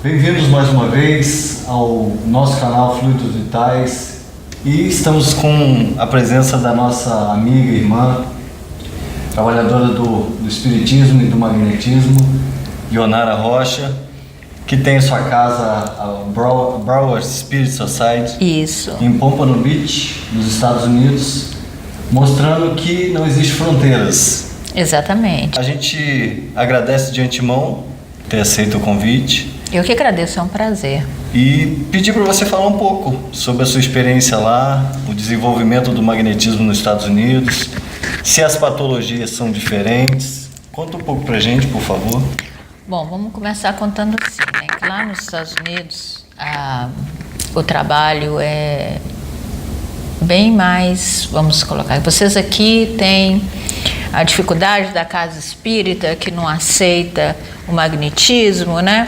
Bem-vindos mais uma vez ao nosso canal Fluidos Vitais e estamos com a presença da nossa amiga e irmã, trabalhadora do Espiritismo e do Magnetismo, Ionara Rocha, que tem sua casa, a Broward Spirit Society, Isso. em Pompano Beach, nos Estados Unidos, mostrando que não existe fronteiras. Exatamente. A gente agradece de antemão ter aceito o convite. Eu que agradeço, é um prazer. E pedir para você falar um pouco sobre a sua experiência lá, o desenvolvimento do magnetismo nos Estados Unidos, se as patologias são diferentes. Conta um pouco para a gente, por favor. Bom, vamos começar contando assim, né? Que lá nos Estados Unidos o trabalho é bem mais, vamos colocar, vocês aqui têm a dificuldade da casa espírita que não aceita o magnetismo, né?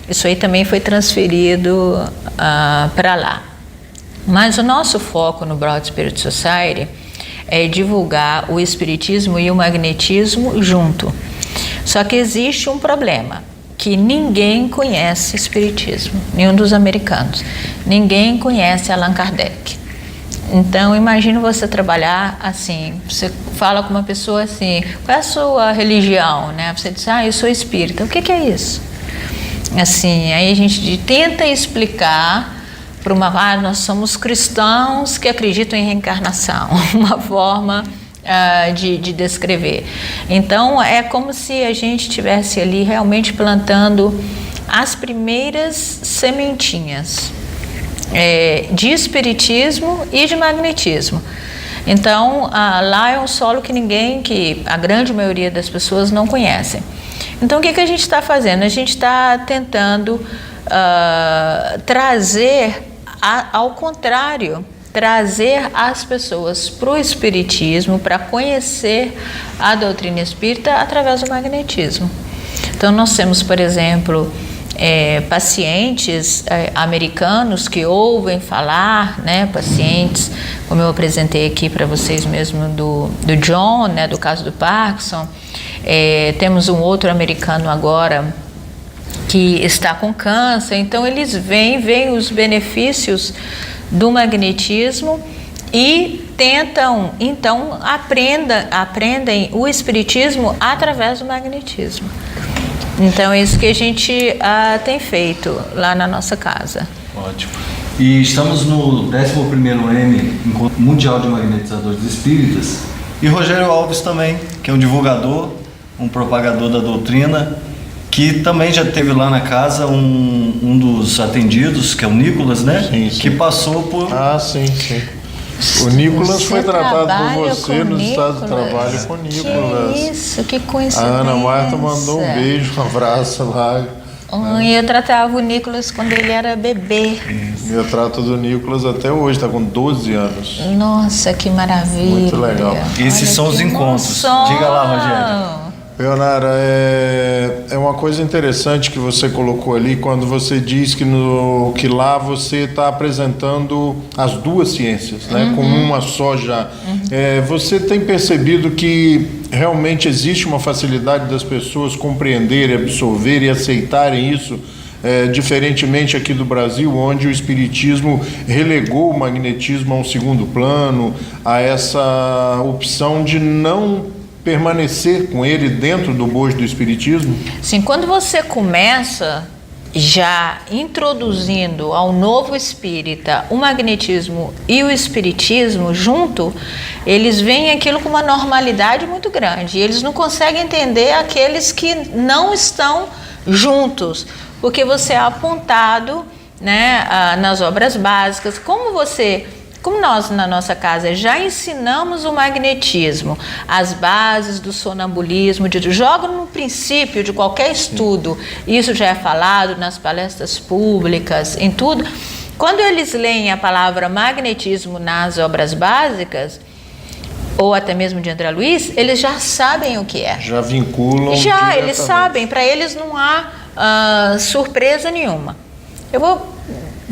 Isso aí também foi transferido para lá. Mas o nosso foco no Broad Spirit Society é divulgar o espiritismo e o magnetismo junto. Só que existe um problema, que ninguém conhece espiritismo, nenhum dos americanos. Ninguém conhece Allan Kardec. Então, imagine você trabalhar assim, você fala com uma pessoa assim, qual é a sua religião, né? Você diz, eu sou espírita. O que é isso? Assim, aí a gente tenta explicar para nós somos cristãos que acreditam em reencarnação, uma forma de descrever. Então, é como se a gente estivesse ali realmente plantando as primeiras sementinhas de espiritismo e de magnetismo. Então, lá é um solo que a grande maioria das pessoas não conhecem. Então, o que a gente está fazendo? A gente está tentando trazer, ao contrário, trazer as pessoas para o espiritismo, para conhecer a doutrina espírita através do magnetismo. Então, nós temos, por exemplo, pacientes americanos que ouvem falar, né, pacientes, como eu apresentei aqui para vocês mesmo do John, né, do caso do Parkinson. Temos um outro americano agora que está com câncer, então eles veem os benefícios do magnetismo e tentam, então, aprendem o espiritismo através do magnetismo. Então é isso que a gente tem feito lá na nossa casa. Ótimo. E estamos no 11º Encontro Mundial de Magnetizadores Espíritas. E Rogério Alves também, que é um divulgador, um propagador da doutrina, que também já teve lá na casa um dos atendidos, que é o Nicolas, né? Sim, sim. Que passou por... Sim. O Nicolas foi tratado por você no estado de Nicolas? trabalho com o Nicolas. Que isso, que coincidência. A Ana Marta mandou um beijo, um abraço lá. Eu tratava o Nicolas quando ele era bebê. Eu trato do Nicolas até hoje, está com 12 anos. Nossa, que maravilha. Muito legal. Esses são os encontros. Diga lá, Rogério. Leonara, é uma coisa interessante que você colocou ali quando você diz que lá você está apresentando as duas ciências, né? Com uma só já. Você tem percebido que realmente existe uma facilidade das pessoas compreenderem, absorverem e aceitarem isso, diferentemente aqui do Brasil, onde o espiritismo relegou o magnetismo a um segundo plano, a essa opção de não permanecer com ele dentro do bojo do espiritismo? Sim, quando você começa já introduzindo ao novo espírita o magnetismo e o espiritismo junto, eles veem aquilo com uma normalidade muito grande. E eles não conseguem entender aqueles que não estão juntos, porque você é apontado, né, nas obras básicas, como nós na nossa casa já ensinamos o magnetismo, as bases do sonambulismo, joga no princípio de qualquer estudo, isso já é falado nas palestras públicas, em tudo. Quando eles leem a palavra magnetismo nas obras básicas, ou até mesmo de André Luiz, eles já sabem o que é. Já vinculam. Já, eles sabem, para eles não há surpresa nenhuma. Eu vou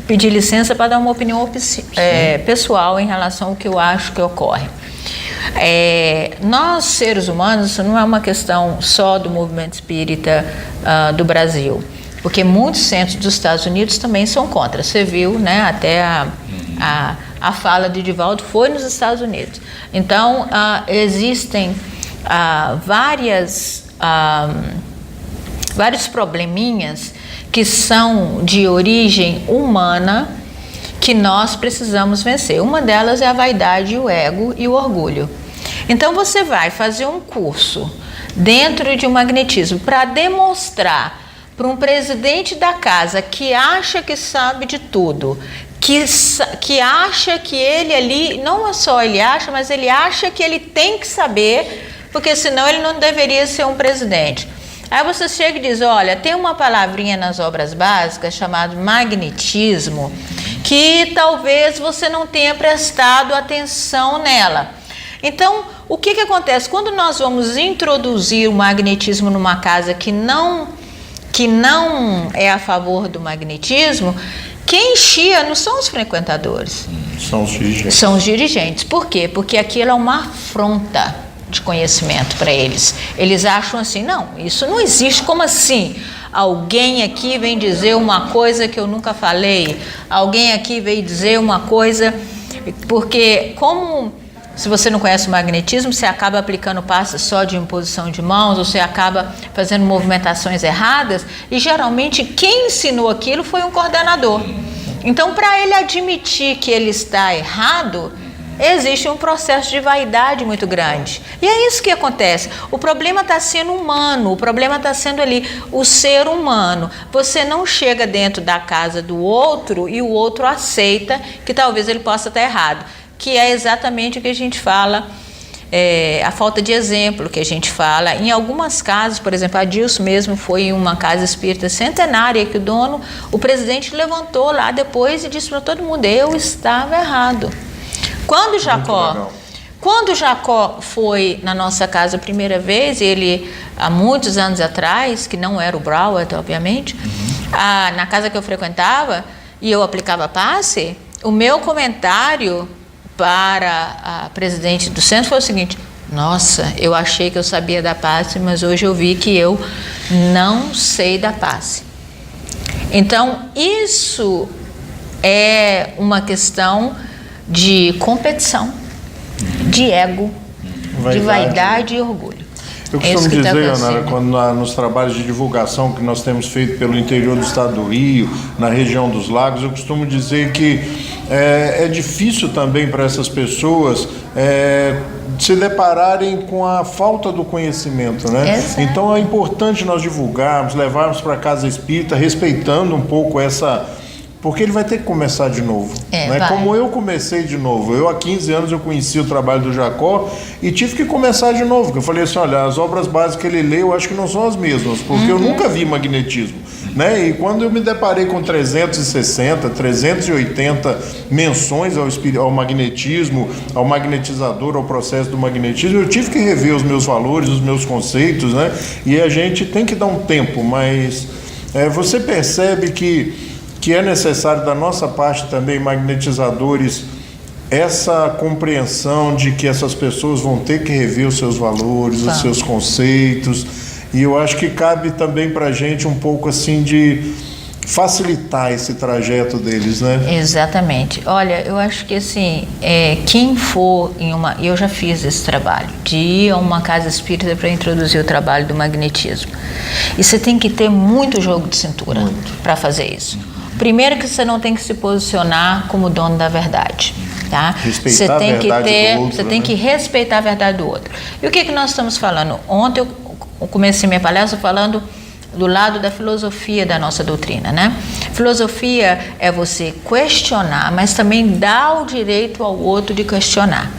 pedir licença para dar uma opinião pessoal em relação ao que eu acho que ocorre. Nós, seres humanos, isso não é uma questão só do movimento espírita do Brasil. porque muitos centros dos Estados Unidos também são contra. Você viu, né, até a fala de Divaldo foi nos Estados Unidos. Então, existem vários probleminhas que são de origem humana que nós precisamos vencer. Uma delas é a vaidade, o ego e o orgulho. Então você vai fazer um curso dentro de um magnetismo para demonstrar para um presidente da casa que acha que sabe de tudo, que acha que ele ali, não só ele acha, mas ele acha que ele tem que saber, porque senão ele não deveria ser um presidente. Aí você chega e diz, olha, tem uma palavrinha nas obras básicas chamada magnetismo, que talvez você não tenha prestado atenção nela. Então, o que acontece? Quando nós vamos introduzir o magnetismo numa casa que não é a favor do magnetismo, quem chia não são os frequentadores. São os dirigentes. São os dirigentes. Por quê? Porque aquilo é uma afronta de conhecimento para eles. Eles acham assim, não, isso não existe. Como assim? Alguém aqui vem dizer uma coisa que eu nunca falei. Alguém aqui veio dizer uma coisa... Porque se você não conhece o magnetismo, você acaba aplicando passes só de imposição de mãos, ou você acaba fazendo movimentações erradas, e geralmente quem ensinou aquilo foi um coordenador. Então, para ele admitir que ele está errado, existe um processo de vaidade muito grande. E é isso que acontece. O problema está sendo humano, o problema está sendo ali o ser humano. Você não chega dentro da casa do outro e o outro aceita que talvez ele possa estar errado. Que é exatamente o que a gente fala, a falta de exemplo que a gente fala. Em algumas casas, por exemplo, a Dilson mesmo foi em uma casa espírita centenária que o presidente levantou lá depois e disse para todo mundo, eu estava errado. Quando Jacó foi na nossa casa a primeira vez, ele, há muitos anos atrás, que não era o Broward, obviamente, na casa que eu frequentava, e eu aplicava passe, o meu comentário para a presidente do centro foi o seguinte, nossa, eu achei que eu sabia da passe, mas hoje eu vi que eu não sei da passe. Então, isso é uma questão de competição, de ego, de vaidade e orgulho. Eu costumo dizer, Leonara, nos trabalhos de divulgação que nós temos feito pelo interior do estado do Rio, na região dos lagos, eu costumo dizer que é difícil também para essas pessoas se depararem com a falta do conhecimento, né? Exato. Então é importante nós divulgarmos, levarmos para a casa espírita, respeitando um pouco porque ele vai ter que começar de novo, né? Como eu comecei de novo. Eu, há 15 anos, eu conheci o trabalho do Jacó e tive que começar de novo. Porque eu falei assim, olha, as obras básicas que ele lê, eu acho que não são as mesmas, porque eu nunca vi magnetismo, né? E quando eu me deparei com 360, 380 menções ao magnetismo, ao magnetizador, ao processo do magnetismo, eu tive que rever os meus valores, os meus conceitos, né? E a gente tem que dar um tempo, mas você percebe que é necessário da nossa parte também, magnetizadores, essa compreensão de que essas pessoas vão ter que rever os seus valores, os seus conceitos, e eu acho que cabe também para a gente um pouco assim de facilitar esse trajeto deles, né? Exatamente. Olha, eu acho que assim, quem for eu já fiz esse trabalho, de ir a uma casa espírita para introduzir o trabalho do magnetismo. E você tem que ter muito jogo de cintura para fazer isso. Primeiro que você não tem que se posicionar como dono da verdade, tá? Você tem que você tem que respeitar a verdade do outro. E o que nós estamos falando? Ontem eu comecei minha palestra falando do lado da filosofia da nossa doutrina, né? Filosofia é você questionar, mas também dar o direito ao outro de questionar.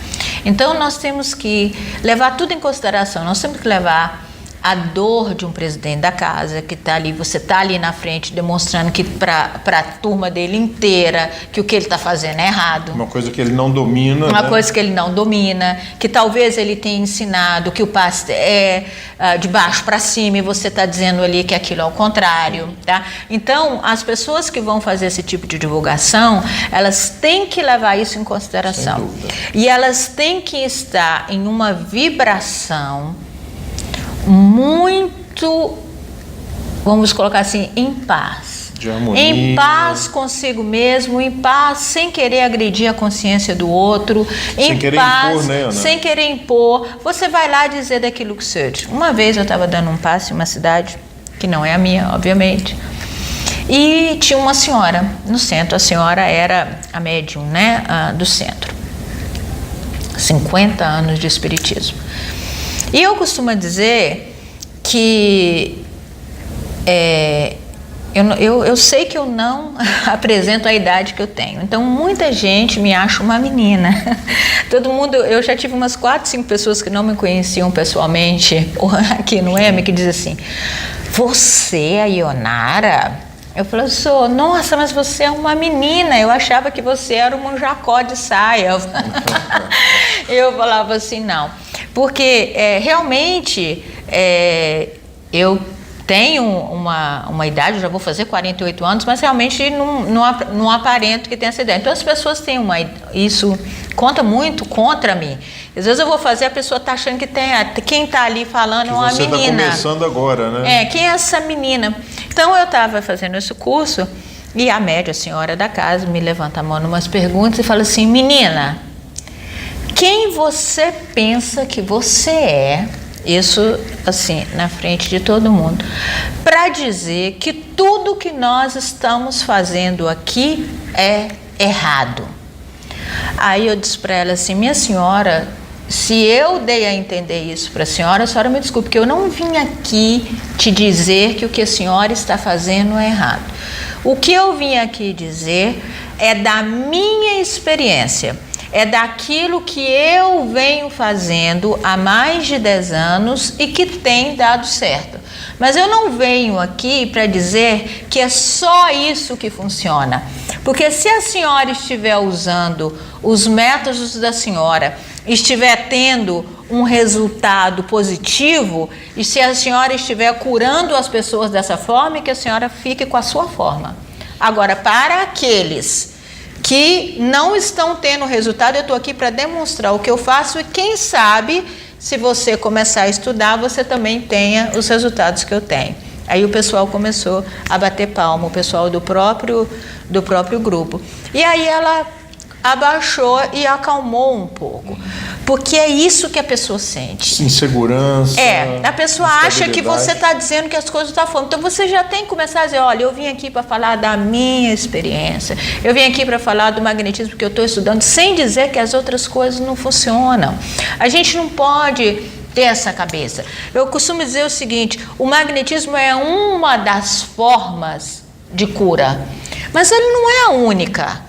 Então nós temos que levar tudo em consideração. Nós temos que levar a dor de um presidente da casa que está ali, você está ali na frente demonstrando que para a turma dele inteira que o que ele está fazendo é errado. Uma coisa que ele não domina. Uma coisa que ele não domina, que talvez ele tenha ensinado que o passe é de baixo para cima e você está dizendo ali que aquilo é o contrário, tá? Então, as pessoas que vão fazer esse tipo de divulgação, elas têm que levar isso em consideração. Sem dúvida. E elas têm que estar em uma vibração muito vamos colocar assim, em paz. De harmonia. Em paz consigo mesmo, em paz, sem querer agredir a consciência do outro, Sem em querer paz, impor, né, Ana? sem querer impor. Você vai lá dizer daquilo que seja. Uma vez eu estava dando um passe em uma cidade, que não é a minha, obviamente, e tinha uma senhora no centro. A senhora era a médium, né, do centro. 50 anos de espiritismo. E eu costumo dizer que eu sei que eu não apresento a idade que eu tenho. Então, muita gente me acha uma menina. Todo mundo, eu já tive umas 4, 5 pessoas que não me conheciam pessoalmente, aqui no M, que diz assim: você, a Ionara? Eu falei, sou. Nossa, mas você é uma menina. Eu achava que você era um jacó de saia. Eu falava assim, não. Porque realmente eu tenho uma idade, eu já vou fazer 48 anos, mas realmente não aparento que tenha essa ideia. Então as pessoas têm isso conta muito contra mim. Às vezes eu vou fazer, a pessoa está achando que quem está ali falando é uma menina. Você está começando agora, né? Quem é essa menina? Então eu estava fazendo esse curso e a média, a senhora da casa, me levanta a mão em umas perguntas e fala assim: menina, quem você pensa que você é? Isso, assim, na frente de todo mundo, para dizer que tudo que nós estamos fazendo aqui é errado. Aí eu disse para ela assim: minha senhora, se eu dei a entender isso para a senhora me desculpe, porque eu não vim aqui te dizer que o que a senhora está fazendo é errado. O que eu vim aqui dizer é da minha experiência. É daquilo que eu venho fazendo há mais de 10 anos e que tem dado certo. Mas eu não venho aqui para dizer que é só isso que funciona. Porque se a senhora estiver usando os métodos da senhora, estiver tendo um resultado positivo, e se a senhora estiver curando as pessoas dessa forma, que a senhora fique com a sua forma. Agora, para aqueles que não estão tendo resultado, eu estou aqui para demonstrar o que eu faço e quem sabe, se você começar a estudar, você também tenha os resultados que eu tenho. Aí o pessoal começou a bater palma, o pessoal do próprio grupo. E aí ela abaixou e acalmou um pouco, porque é isso que a pessoa sente. Insegurança. A pessoa acha que você está dizendo que as coisas estão falando. Então você já tem que começar a dizer: olha, eu vim aqui para falar da minha experiência, eu vim aqui para falar do magnetismo que eu estou estudando, sem dizer que as outras coisas não funcionam. A gente não pode ter essa cabeça. Eu costumo dizer o seguinte: o magnetismo é uma das formas de cura, mas ele não é a única.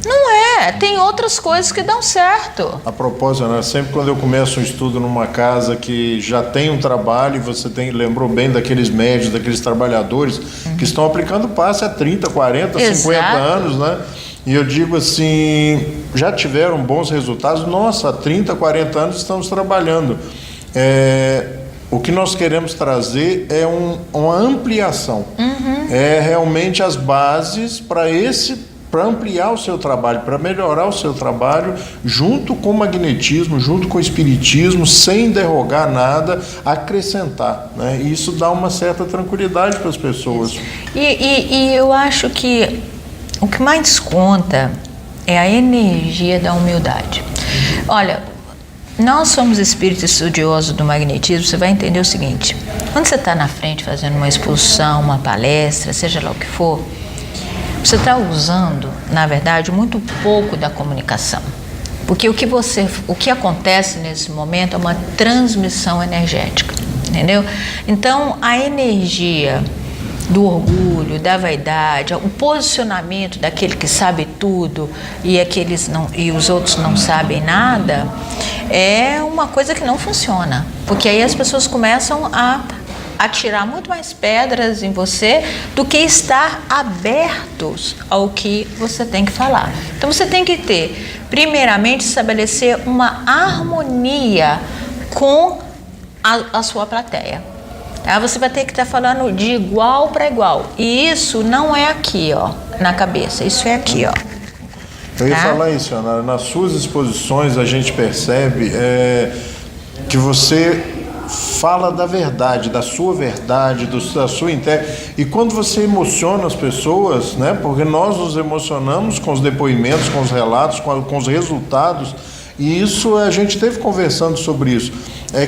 Não é. Tem outras coisas que dão certo. A propósito, né? Sempre quando eu começo um estudo numa casa que já tem um trabalho, e você lembrou bem daqueles médios, daqueles trabalhadores que estão aplicando passe há 30, 40, 50 anos, né? E eu digo assim, já tiveram bons resultados. Nossa, há 30, 40 anos estamos trabalhando. O que nós queremos trazer é uma ampliação. É realmente as bases para ampliar o seu trabalho, para melhorar o seu trabalho, junto com o magnetismo, junto com o espiritismo, sem derrogar nada, acrescentar, né? E isso dá uma certa tranquilidade para as pessoas. E eu acho que o que mais conta é a energia da humildade. Olha, nós somos espíritos estudiosos do magnetismo. Você vai entender o seguinte: quando você está na frente fazendo uma exposição, uma palestra, seja lá o que for, você está usando, na verdade, muito pouco da comunicação. Porque o que acontece nesse momento é uma transmissão energética, entendeu? Então, a energia do orgulho, da vaidade, o posicionamento daquele que sabe tudo e os outros não sabem nada, é uma coisa que não funciona. Porque aí as pessoas começam a atirar muito mais pedras em você do que estar abertos ao que você tem que falar. Então você tem que primeiramente, estabelecer uma harmonia com a sua plateia. Tá? Você vai ter que estar falando de igual para igual. E isso não é aqui, ó, na cabeça. Isso é aqui, ó. Eu ia falar isso, Ana. Nas suas exposições a gente percebe que você fala da verdade, da sua verdade, da sua e quando você emociona as pessoas, né? Porque nós nos emocionamos com os depoimentos, com os relatos, com os resultados, e isso a gente esteve conversando sobre isso,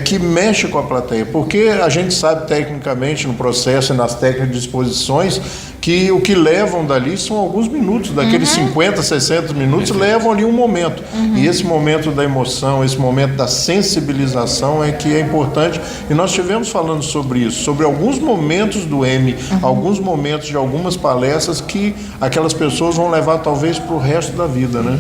que mexe com a plateia, porque a gente sabe tecnicamente no processo e nas técnicas de exposições que o que levam dali são alguns minutos, daqueles 50, 60 minutos, levam ali um momento. E esse momento da emoção, esse momento da sensibilização é que é importante. E nós estivemos falando sobre isso, sobre alguns momentos do M, alguns momentos de algumas palestras que aquelas pessoas vão levar talvez para o resto da vida, né?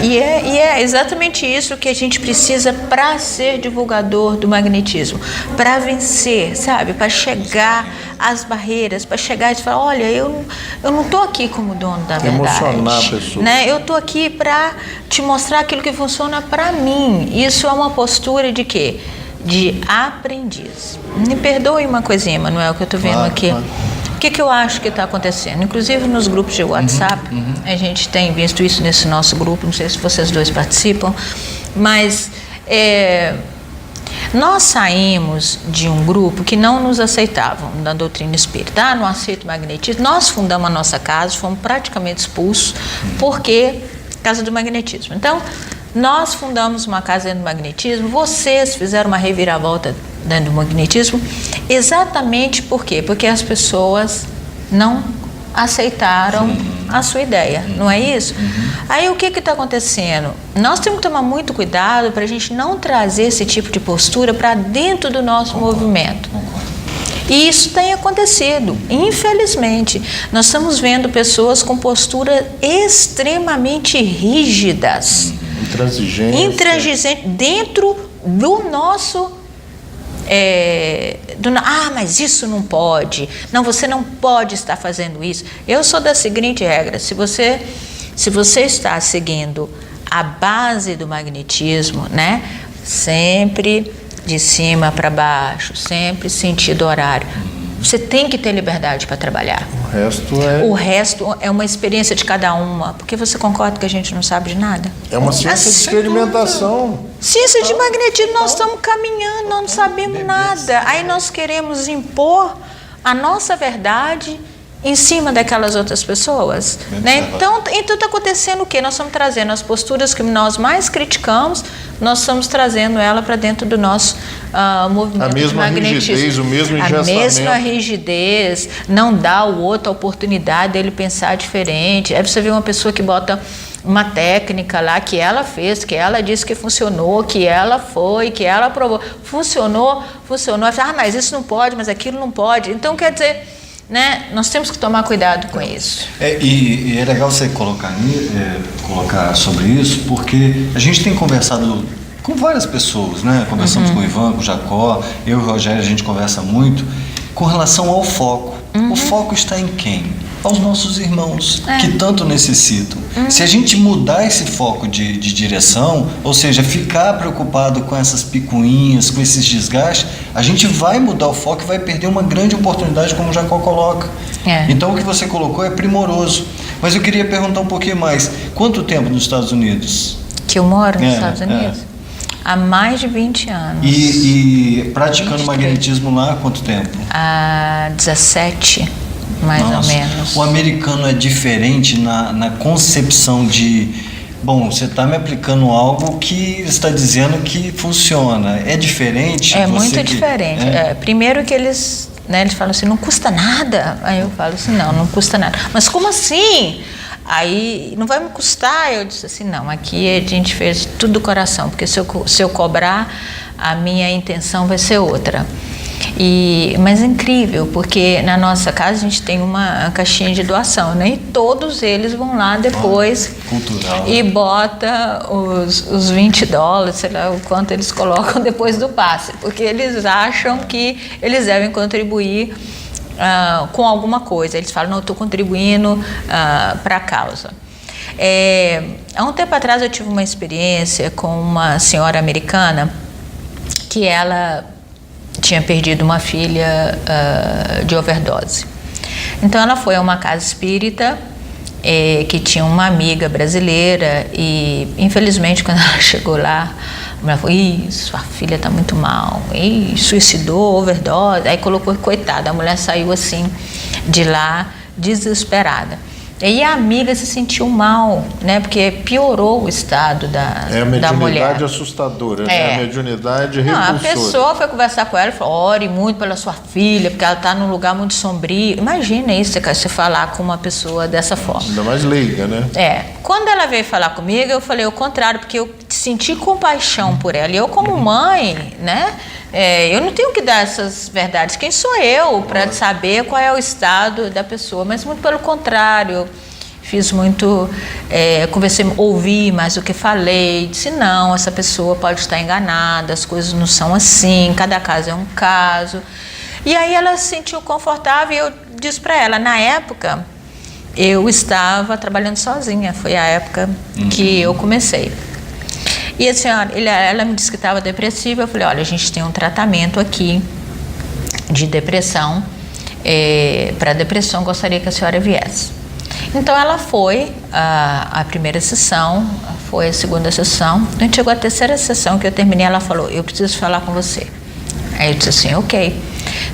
E é exatamente isso que a gente precisa para ser divulgador do magnetismo, para vencer, sabe? Para chegar às barreiras, para chegar e falar, olha, eu não estou aqui como dono da verdade. Emocionar a pessoa. Né? Eu estou aqui para te mostrar aquilo que funciona para mim. Isso é uma postura de quê? De aprendiz. Me perdoe uma coisinha, Manuel, que eu estou vendo aqui. Claro. O que eu acho que está acontecendo? Inclusive nos grupos de WhatsApp, a gente tem visto isso nesse nosso grupo, não sei se vocês dois participam, mas nós saímos de um grupo que não nos aceitavam da doutrina espírita. Não aceito magnetismo. Nós fundamos a nossa casa, fomos praticamente expulsos, porque casa do magnetismo. Então, nós fundamos uma casa dentro do magnetismo, vocês fizeram uma reviravolta dentro do magnetismo, exatamente por quê? Porque as pessoas não aceitaram a sua ideia, não é isso? Aí o que está acontecendo? Nós temos que tomar muito cuidado para a gente não trazer esse tipo de postura para dentro do nosso movimento. E isso tem acontecido, infelizmente. Nós estamos vendo pessoas com posturas extremamente rígidas, intransigente dentro do nosso mas isso não pode, não, você não pode estar fazendo isso. Eu sou da seguinte regra: se você está seguindo a base do magnetismo, né, sempre de cima para baixo, sempre sentido horário, você tem que ter liberdade para trabalhar. O resto é uma experiência de cada uma, porque você concorda que a gente não sabe de nada? É uma ciência de experimentação. Ciência de magnetismo, nós estamos caminhando, nós não sabemos nada. Aí nós queremos impor a nossa verdade em cima daquelas outras pessoas, né? Então está acontecendo o quê? Nós estamos trazendo as posturas que nós mais criticamos, nós estamos trazendo ela para dentro do nosso movimento de magnetismo. Rigidez, o mesmo engessamento. A mesma rigidez, não dá ao outro a oportunidade dele pensar diferente. Aí você vê uma pessoa que bota uma técnica lá que ela fez, que ela disse que funcionou, que ela foi, que ela provou. Funcionou. Mas isso não pode, mas aquilo não pode. Então, quer dizer, né, nós temos que tomar cuidado com isso. E é legal você colocar sobre isso, porque a gente tem conversado com várias pessoas, né? Conversamos com o Ivan, com o Jacó, eu e o Rogério, a gente conversa muito com relação ao foco. O foco está em quem? Aos nossos irmãos, que tanto necessitam. Se a gente mudar esse foco de direção, ou seja, ficar preocupado com essas picuinhas, com esses desgastes, a gente vai mudar o foco e vai perder uma grande oportunidade, como o Jacó coloca. Então o que você colocou é primoroso. Mas eu queria perguntar um pouquinho mais. Quanto tempo nos Estados Unidos? Que eu moro nos Estados Unidos? Há mais de 20 anos. E praticando magnetismo lá há quanto tempo? Há 17, mais ou menos. O americano é diferente na concepção de... Bom, você está me aplicando algo que está dizendo que funciona. É diferente? É muito diferente. Primeiro que eles falam assim, não custa nada. Aí eu falo assim, não custa nada. Mas como assim? Aí, não vai me custar? Eu disse assim, não, aqui a gente fez tudo do coração, porque se eu cobrar, a minha intenção vai ser outra. Mas é incrível, porque na nossa casa a gente tem uma caixinha de doação, né? E todos eles vão lá depois e bota os $20, sei lá o quanto eles colocam depois do passe, porque eles acham que eles devem contribuir com alguma coisa. Eles falam, não, eu estou contribuindo para a causa. Há um tempo atrás eu tive uma experiência com uma senhora americana que ela tinha perdido uma filha de overdose. Então ela foi a uma casa espírita que tinha uma amiga brasileira e infelizmente quando ela chegou lá, mulher falou, sua filha está muito mal, suicidou, overdose. Aí colocou, coitada, a mulher saiu assim de lá desesperada. E a amiga se sentiu mal, né? Porque piorou o estado da mulher. É a mediunidade assustadora, né? A mediunidade repulsora. A pessoa foi conversar com ela e falou, ore muito pela sua filha, porque ela está num lugar muito sombrio. Imagina isso, você falar com uma pessoa dessa forma. Ainda mais leiga, né? Quando ela veio falar comigo, eu falei o contrário, porque eu senti compaixão por ela. E eu, como mãe, né? Eu não tenho que dar essas verdades. Quem sou eu para saber qual é o estado da pessoa? Mas muito pelo contrário, fiz muito, conversei, ouvi mais do que falei, disse não, essa pessoa pode estar enganada, as coisas não são assim, cada caso é um caso. E aí ela se sentiu confortável e eu disse para ela, na época eu estava trabalhando sozinha, foi a época que eu comecei. E a senhora, ela me disse que estava depressiva. Eu falei, olha, a gente tem um tratamento aqui de depressão, para depressão, gostaria que a senhora viesse. Então ela foi a primeira sessão, foi a segunda sessão. Quando chegou a terceira sessão que eu terminei, ela falou, eu preciso falar com você. Aí eu disse assim, ok.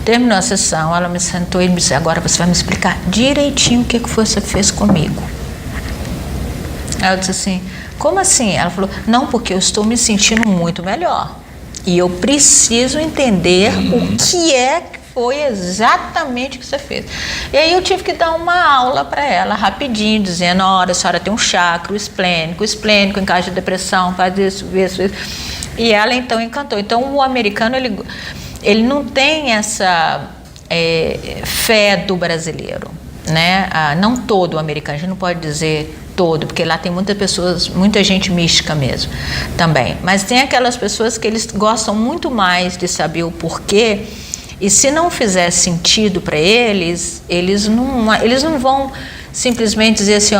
Terminou a sessão, ela me sentou e me disse, agora você vai me explicar direitinho o que você fez comigo. Aí eu disse assim, como assim? Ela falou, não, porque eu estou me sentindo muito melhor. E eu preciso entender o que foi exatamente o que você fez. E aí eu tive que dar uma aula para ela, rapidinho, dizendo, olha, a senhora tem um chakra, o esplênico encaixa de depressão, faz isso. E ela então encantou. Então o americano, ele não tem essa fé do brasileiro, né? Não todo americano, a gente não pode dizer todo, porque lá tem muitas pessoas, muita gente mística mesmo também, mas tem aquelas pessoas que eles gostam muito mais de saber o porquê, e se não fizer sentido para eles, eles não vão simplesmente dizer assim,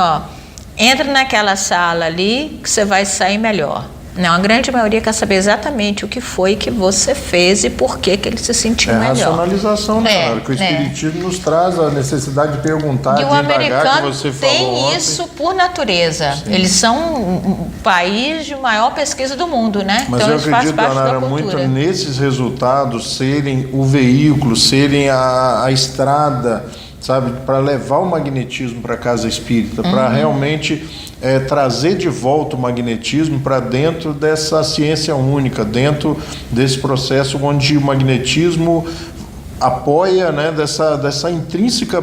entra naquela sala ali que você vai sair melhor. Não, a grande maioria quer saber exatamente o que foi que você fez e por que ele se sentiu melhor. É a racionalização, né? Que o Espiritismo nos traz a necessidade de perguntar, de indagar, que você falou tem ontem. isso por natureza. Sim. Eles são o país de maior pesquisa do mundo, né? Mas então eu acredito, Anara, muito nesses resultados serem o veículo, serem a estrada, sabe, para levar o magnetismo para a casa espírita, para realmente trazer de volta o magnetismo para dentro dessa ciência única, dentro desse processo onde o magnetismo apoia, né, dessa intrínseca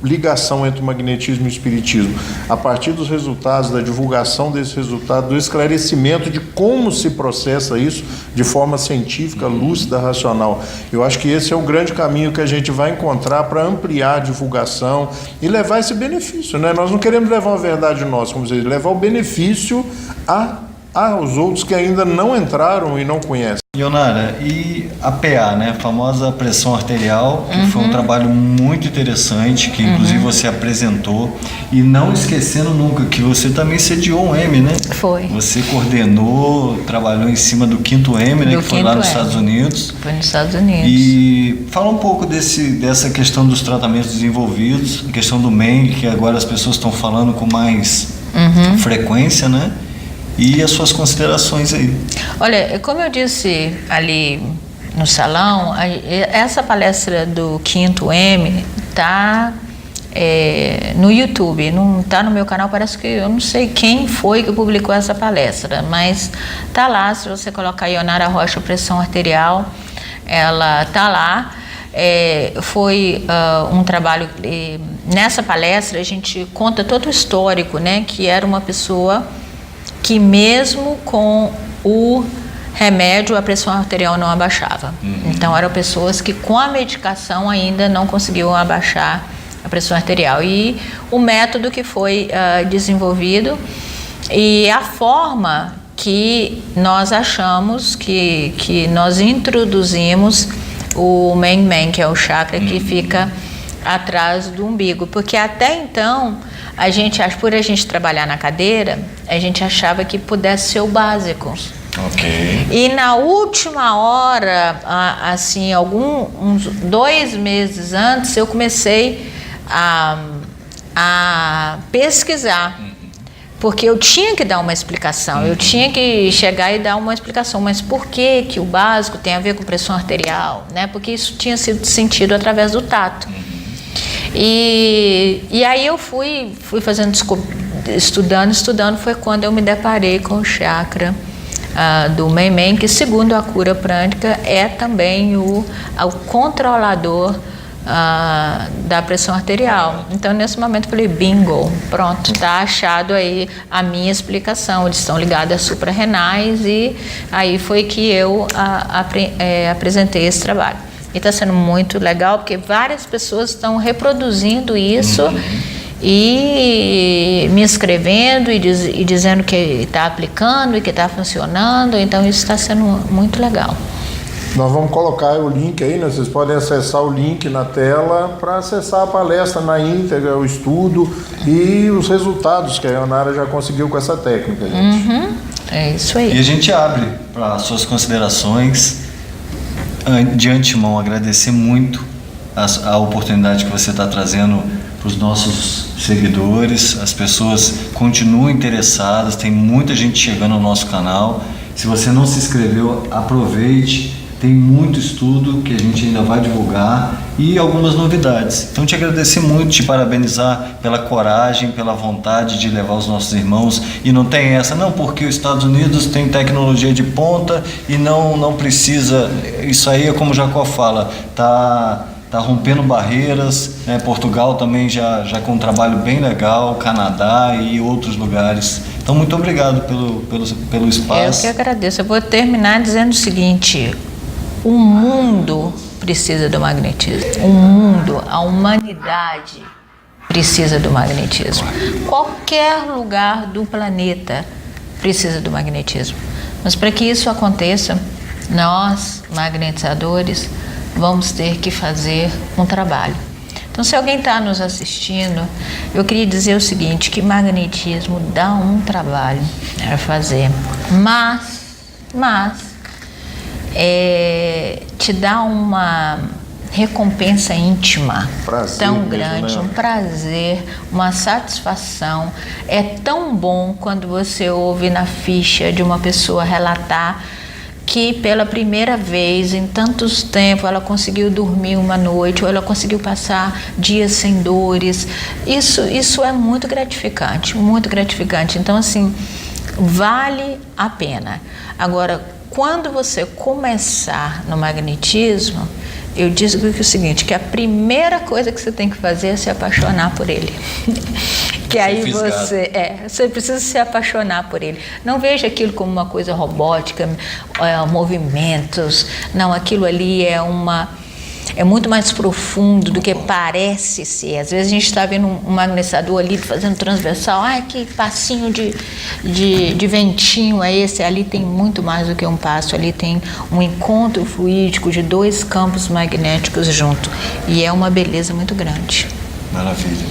ligação entre o magnetismo e o espiritismo, a partir dos resultados, da divulgação desse resultado, do esclarecimento de como se processa isso de forma científica, lúcida, racional. Eu acho que esse é o grande caminho que a gente vai encontrar para ampliar a divulgação e levar esse benefício, né? Nós não queremos levar uma verdade nossa, como dizer, levar o benefício aos outros que ainda não entraram e não conhecem. Ionara, e a PA, né, a famosa pressão arterial, que foi um trabalho muito interessante, que inclusive você apresentou, e não esquecendo nunca que você também sediou um M, né? Foi. Você coordenou, trabalhou em cima do 5º M, né, que foi lá nos Estados Unidos. Foi nos Estados Unidos. E fala um pouco dessa questão dos tratamentos desenvolvidos, a questão do MENG, que agora as pessoas estão falando com mais frequência, né? E as suas considerações aí. Olha, como eu disse ali no salão, essa palestra do 5º M está no YouTube, não está no meu canal, parece que eu não sei quem foi que publicou essa palestra, mas está lá, se você colocar Ionara Rocha pressão arterial, ela está lá. Foi um trabalho, nessa palestra a gente conta todo o histórico, né, que era uma pessoa que mesmo com o remédio a pressão arterial não abaixava. Então eram pessoas que com a medicação ainda não conseguiam abaixar a pressão arterial. E o método que foi desenvolvido e a forma que nós achamos que nós introduzimos o Men, que é o chakra que fica atrás do umbigo, porque até então a gente, por a gente trabalhar na cadeira, a gente achava que pudesse ser o básico. Ok. E na última hora, assim, uns 2 meses antes, eu comecei a pesquisar porque eu tinha que dar uma explicação, eu tinha que chegar e dar uma explicação, mas por que que o básico tem a ver com pressão arterial, né? Porque isso tinha sido sentido através do tato. E aí eu fui fazendo, estudando, foi quando eu me deparei com o chakra do Meimei, que segundo a cura prânica é também o controlador da pressão arterial. Então nesse momento eu falei, bingo, pronto, está achado aí a minha explicação, eles estão ligados às suprarrenais, e aí foi que eu apresentei esse trabalho. E está sendo muito legal, porque várias pessoas estão reproduzindo isso e me escrevendo e dizendo que está aplicando e que está funcionando, então isso está sendo muito legal. Nós vamos colocar o link aí, né? Vocês podem acessar o link na tela para acessar a palestra na íntegra, o estudo e os resultados que a Onara já conseguiu com essa técnica, gente. É isso aí. E a gente abre para suas considerações. De antemão, agradecer muito a oportunidade que você está trazendo para os nossos seguidores. As pessoas continuam interessadas, tem muita gente chegando ao nosso canal. Se você não se inscreveu, aproveite. Tem muito estudo que a gente ainda vai divulgar e algumas novidades. Então, te agradecer muito, te parabenizar pela coragem, pela vontade de levar os nossos irmãos. E não tem essa, não, porque os Estados Unidos tem tecnologia de ponta e não precisa. Isso aí é como o Jacó fala, tá rompendo barreiras, né? Portugal também já com um trabalho bem legal, Canadá e outros lugares. Então, muito obrigado pelo espaço. Eu que agradeço. Eu vou terminar dizendo o seguinte: o mundo precisa do magnetismo. O mundo, a humanidade precisa do magnetismo. Qualquer lugar do planeta precisa do magnetismo. Mas para que isso aconteça, nós, magnetizadores, vamos ter que fazer um trabalho. Então, se alguém está nos assistindo, eu queria dizer o seguinte, que magnetismo dá um trabalho para fazer, mas te dá uma recompensa íntima tão grande, um prazer, uma satisfação. É tão bom quando você ouve na ficha de uma pessoa relatar que pela primeira vez em tantos tempos ela conseguiu dormir uma noite, ou ela conseguiu passar dias sem dores. Isso é muito gratificante, muito gratificante. Então, assim, vale a pena. Agora, quando você começar no magnetismo, eu digo que é o seguinte, que a primeira coisa que você tem que fazer é se apaixonar por ele. Que aí você precisa se apaixonar por ele. Não veja aquilo como uma coisa robótica, movimentos. Não, aquilo ali é muito mais profundo do que parece ser. Às vezes a gente está vendo um magnetizador ali fazendo transversal, que passinho de ventinho é esse? Ali tem muito mais do que um passo, ali tem um encontro fluídico de dois campos magnéticos junto, e é uma beleza muito grande. Maravilha.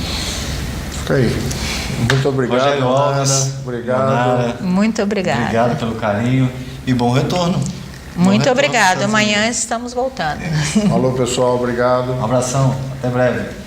Fica aí. Muito obrigado, Rogério Alves. Obrigado. Onara, muito obrigada. Obrigado pelo carinho e bom retorno. Muito obrigado. Amanhã estamos voltando. Falou, pessoal. Obrigado. Um abração. Até breve.